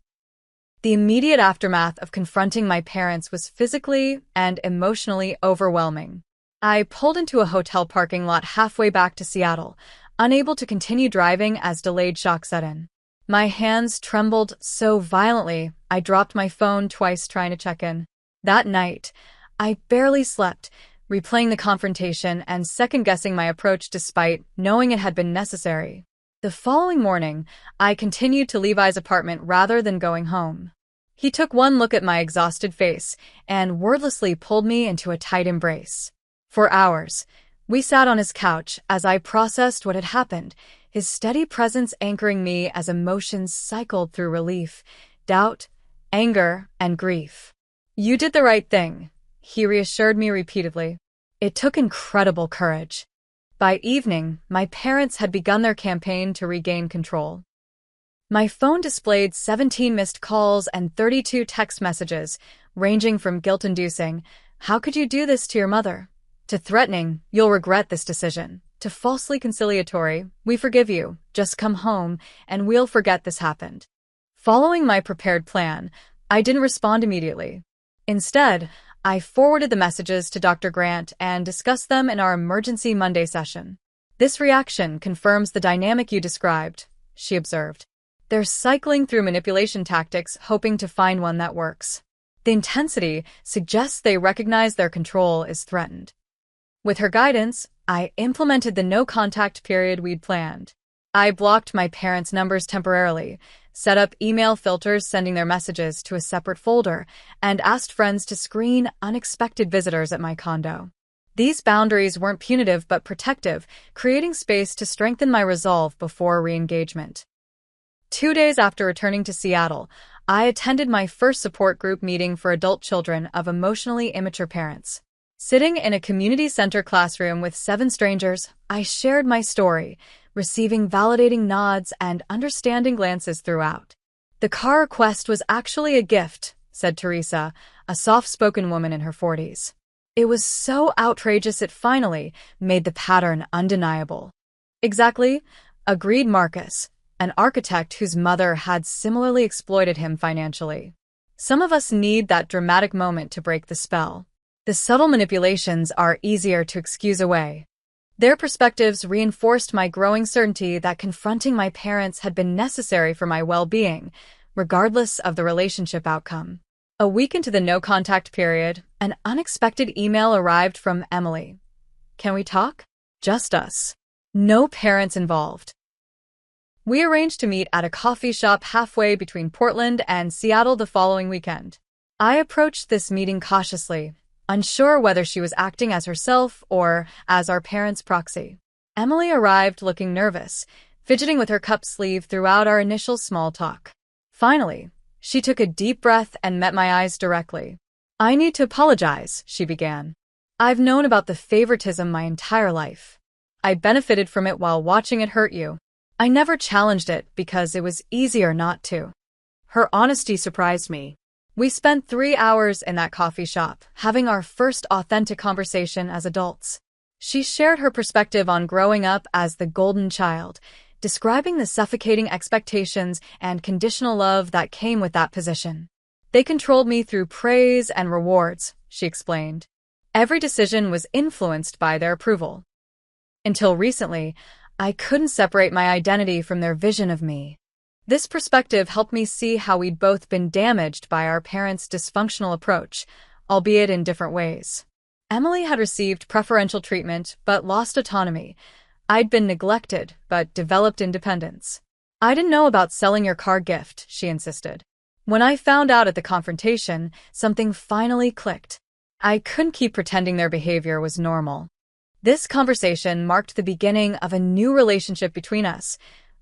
The immediate aftermath of confronting my parents was physically and emotionally overwhelming. I pulled into a hotel parking lot halfway back to Seattle, unable to continue driving as delayed shock set in. My hands trembled so violently, I dropped my phone twice trying to check in. That night, I barely slept, replaying the confrontation and second-guessing my approach despite knowing it had been necessary. The following morning, I continued to Levi's apartment rather than going home. He took one look at my exhausted face and wordlessly pulled me into a tight embrace. For hours, we sat on his couch as I processed what had happened, his steady presence anchoring me as emotions cycled through relief, doubt, anger, and grief. "You did the right thing," he reassured me repeatedly. It took incredible courage. By evening, my parents had begun their campaign to regain control. My phone displayed 17 missed calls and 32 text messages, ranging from guilt-inducing, "How could you do this to your mother?" to threatening, "You'll regret this decision," to falsely conciliatory, "We forgive you, just come home, and we'll forget this happened." Following my prepared plan, I didn't respond immediately. Instead, I forwarded the messages to Dr. Grant and discussed them in our emergency Monday session. "This reaction confirms the dynamic you described," she observed. "They're cycling through manipulation tactics, hoping to find one that works. The intensity suggests they recognize their control is threatened." With her guidance, I implemented the no-contact period we'd planned. I blocked my parents' numbers temporarily, set up email filters sending their messages to a separate folder, and asked friends to screen unexpected visitors at my condo. These boundaries weren't punitive but protective, creating space to strengthen my resolve before re-engagement. 2 days after returning to Seattle, I attended my first support group meeting for adult children of emotionally immature parents. Sitting in a community center classroom with 7 strangers, I shared my story, receiving validating nods and understanding glances throughout. "The car request was actually a gift," said Teresa, a soft-spoken woman in her 40s. "It was so outrageous it finally made the pattern undeniable." "Exactly," agreed Marcus, an architect whose mother had similarly exploited him financially. "Some of us need that dramatic moment to break the spell. The subtle manipulations are easier to excuse away." Their perspectives reinforced my growing certainty that confronting my parents had been necessary for my well-being, regardless of the relationship outcome. A week into the no-contact period, an unexpected email arrived from Emily. "Can we talk?" Just us. No parents involved. We arranged to meet at a coffee shop halfway between Portland and Seattle the following weekend. I approached this meeting cautiously, unsure whether she was acting as herself or as our parents' proxy. Emily arrived looking nervous, fidgeting with her cup sleeve throughout our initial small talk. Finally, she took a deep breath and met my eyes directly. "I need to apologize," she began. "I've known about the favoritism my entire life. I benefited from it while watching it hurt you. I never challenged it because it was easier not to." Her honesty surprised me. We spent 3 hours in that coffee shop, having our first authentic conversation as adults. She shared her perspective on growing up as the golden child, describing the suffocating expectations and conditional love that came with that position. "They controlled me through praise and rewards," she explained. "Every decision was influenced by their approval. Until recently, I couldn't separate my identity from their vision of me." This perspective helped me see how we'd both been damaged by our parents' dysfunctional approach, albeit in different ways. Emily had received preferential treatment but lost autonomy. I'd been neglected but developed independence. "I didn't know about selling your car gift," she insisted. When I found out at the confrontation, something finally clicked. I couldn't keep pretending their behavior was normal. This conversation marked the beginning of a new relationship between us,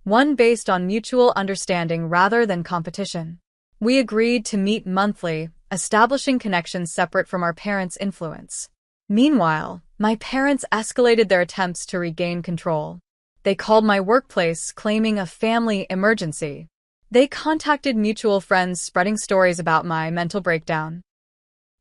one based on mutual understanding rather than competition. We agreed to meet monthly, establishing connections separate from our parents' influence. Meanwhile, my parents escalated their attempts to regain control. They called my workplace, claiming a family emergency. They contacted mutual friends, spreading stories about my mental breakdown.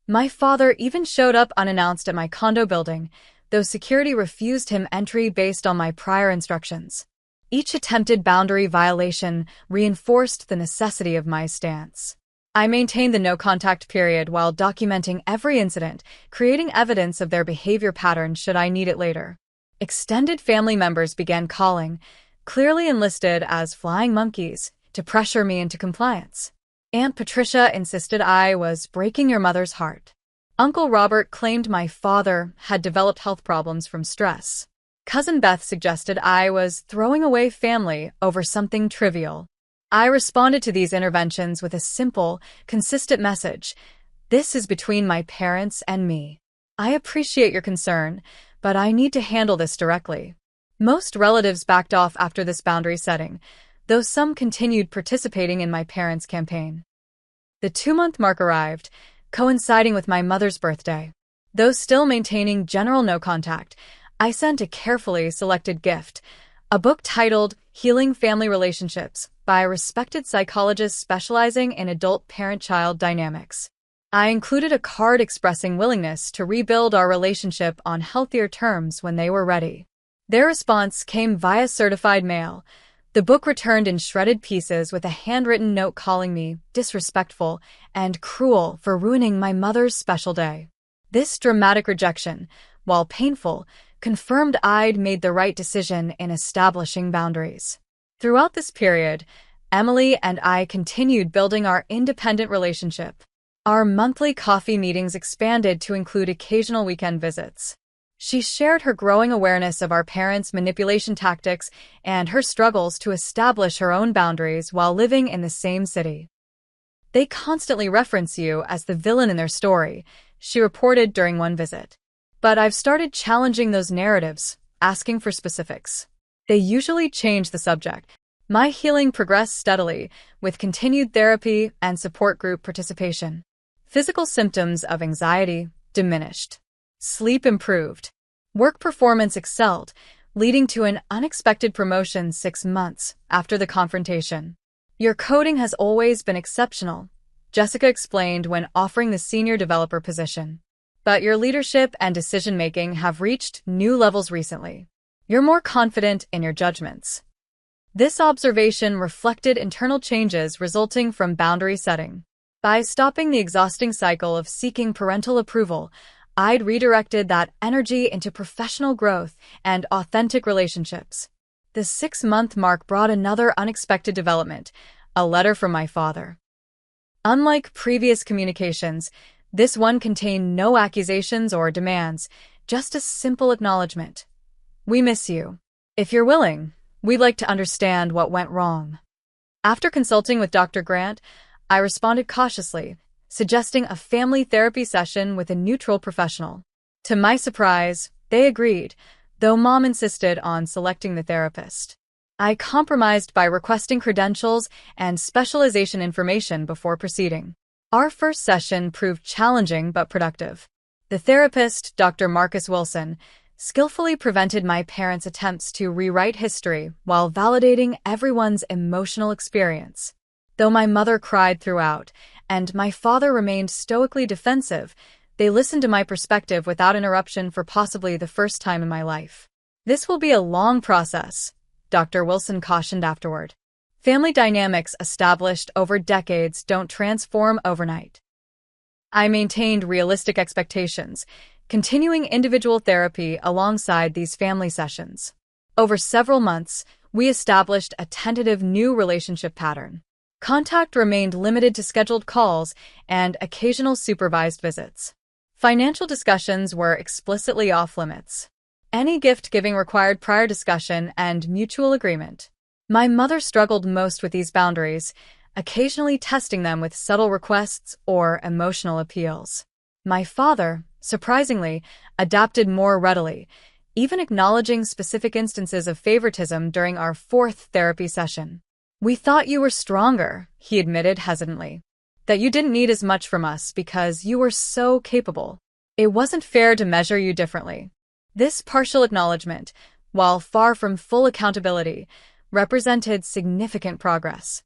My father even showed up unannounced at my condo building, though security refused him entry based on my prior instructions. Each attempted boundary violation reinforced the necessity of my stance. I maintained the no-contact period while documenting every incident, creating evidence of their behavior pattern should I need it later. Extended family members began calling, clearly enlisted as flying monkeys, to pressure me into compliance. Aunt Patricia insisted I was breaking your mother's heart. Uncle Robert claimed my father had developed health problems from stress. Cousin Beth suggested I was throwing away family over something trivial. I responded to these interventions with a simple, consistent message. This is between my parents and me. I appreciate your concern, but I need to handle this directly. Most relatives backed off after this boundary setting, though some continued participating in my parents' campaign. The 2-month mark arrived, coinciding with my mother's birthday. Though still maintaining general no contact, I sent a carefully selected gift, a book titled Healing Family Relationships by a respected psychologist specializing in adult parent-child dynamics. I included a card expressing willingness to rebuild our relationship on healthier terms when they were ready. Their response came via certified mail. The book returned in shredded pieces with a handwritten note calling me disrespectful and cruel for ruining my mother's special day. This dramatic rejection, while painful, confirmed I'd made the right decision in establishing boundaries. Throughout this period, Emily and I continued building our independent relationship. Our monthly coffee meetings expanded to include occasional weekend visits. She shared her growing awareness of our parents' manipulation tactics and her struggles to establish her own boundaries while living in the same city. They constantly reference you as the villain in their story, she reported during one visit. But I've started challenging those narratives, asking for specifics. They usually change the subject. My healing progressed steadily, with continued therapy and support group participation. Physical symptoms of anxiety diminished. Sleep improved. Work performance excelled, leading to an unexpected promotion 6 months after the confrontation. Your coding has always been exceptional, Jessica explained when offering the senior developer position. But your leadership and decision-making have reached new levels recently. You're more confident in your judgments. This observation reflected internal changes resulting from boundary setting. By stopping the exhausting cycle of seeking parental approval, I'd redirected that energy into professional growth and authentic relationships. The 6-month mark brought another unexpected development, a letter from my father. Unlike previous communications, this one contained no accusations or demands, just a simple acknowledgement. We miss you. If you're willing, we'd like to understand what went wrong. After consulting with Dr. Grant, I responded cautiously, suggesting a family therapy session with a neutral professional. To my surprise, they agreed, though Mom insisted on selecting the therapist. I compromised by requesting credentials and specialization information before proceeding. Our first session proved challenging but productive. The therapist, Dr. Marcus Wilson, skillfully prevented my parents' attempts to rewrite history while validating everyone's emotional experience. Though my mother cried throughout, and my father remained stoically defensive, they listened to my perspective without interruption for possibly the first time in my life. This will be a long process, Dr. Wilson cautioned afterward. Family dynamics established over decades don't transform overnight. I maintained realistic expectations, continuing individual therapy alongside these family sessions. Over several months, we established a tentative new relationship pattern. Contact remained limited to scheduled calls and occasional supervised visits. Financial discussions were explicitly off-limits. Any gift-giving required prior discussion and mutual agreement. My mother struggled most with these boundaries, occasionally testing them with subtle requests or emotional appeals. My father, surprisingly, adapted more readily, even acknowledging specific instances of favoritism during our 4th therapy session. We thought you were stronger, he admitted hesitantly. That you didn't need as much from us because you were so capable. It wasn't fair to measure you differently. This partial acknowledgement, while far from full accountability, represented significant progress.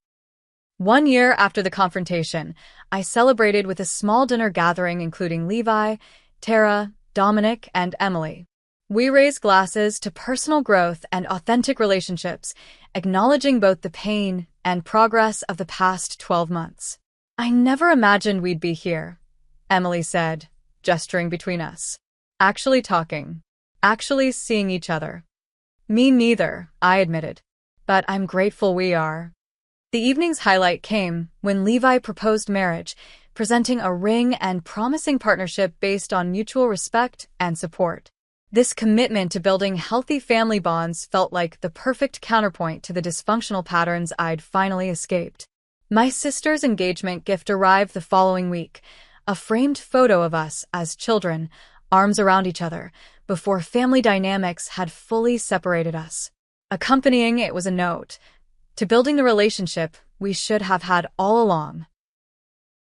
1 year after the confrontation, I celebrated with a small dinner gathering including Levi, Tara, Dominic, and Emily. We raised glasses to personal growth and authentic relationships, acknowledging both the pain and progress of the past 12 months. I never imagined we'd be here, Emily said, gesturing between us. Actually talking. Actually seeing each other. Me neither, I admitted. But I'm grateful we are. The evening's highlight came when Levi proposed marriage, presenting a ring and promising partnership based on mutual respect and support. This commitment to building healthy family bonds felt like the perfect counterpoint to the dysfunctional patterns I'd finally escaped. My sister's engagement gift arrived the following week, a framed photo of us as children, arms around each other, before family dynamics had fully separated us. Accompanying it was a note to building the relationship we should have had all along.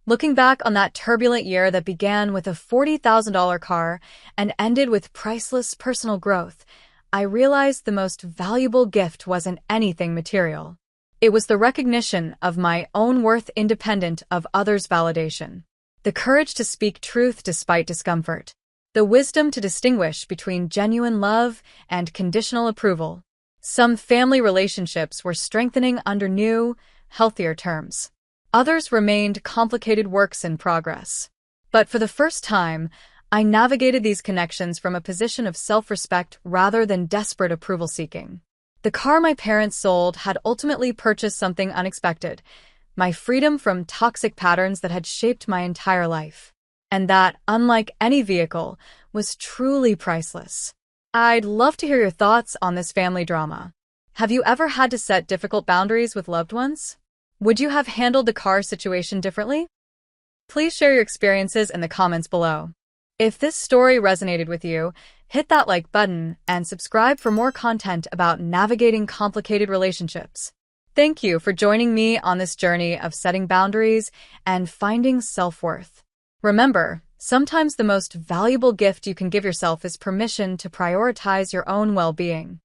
Looking back on that turbulent year that began with a $40,000 car and ended with priceless personal growth, I realized the most valuable gift wasn't anything material. It was the recognition of my own worth independent of others' validation, the courage to speak truth despite discomfort, the wisdom to distinguish between genuine love and conditional approval. Some family relationships were strengthening under new, healthier terms. Others remained complicated works in progress. But for the first time, I navigated these connections from a position of self-respect rather than desperate approval-seeking. The car my parents sold had ultimately purchased something unexpected, my freedom from toxic patterns that had shaped my entire life. And that, unlike any vehicle, was truly priceless. I'd love to hear your thoughts on this family drama. Have you ever had to set difficult boundaries with loved ones? Would you have handled the car situation differently? Please share your experiences in the comments below. If this story resonated with you, hit that like button and subscribe for more content about navigating complicated relationships. Thank you for joining me on this journey of setting boundaries and finding self-worth. Remember, sometimes the most valuable gift you can give yourself is permission to prioritize your own well-being.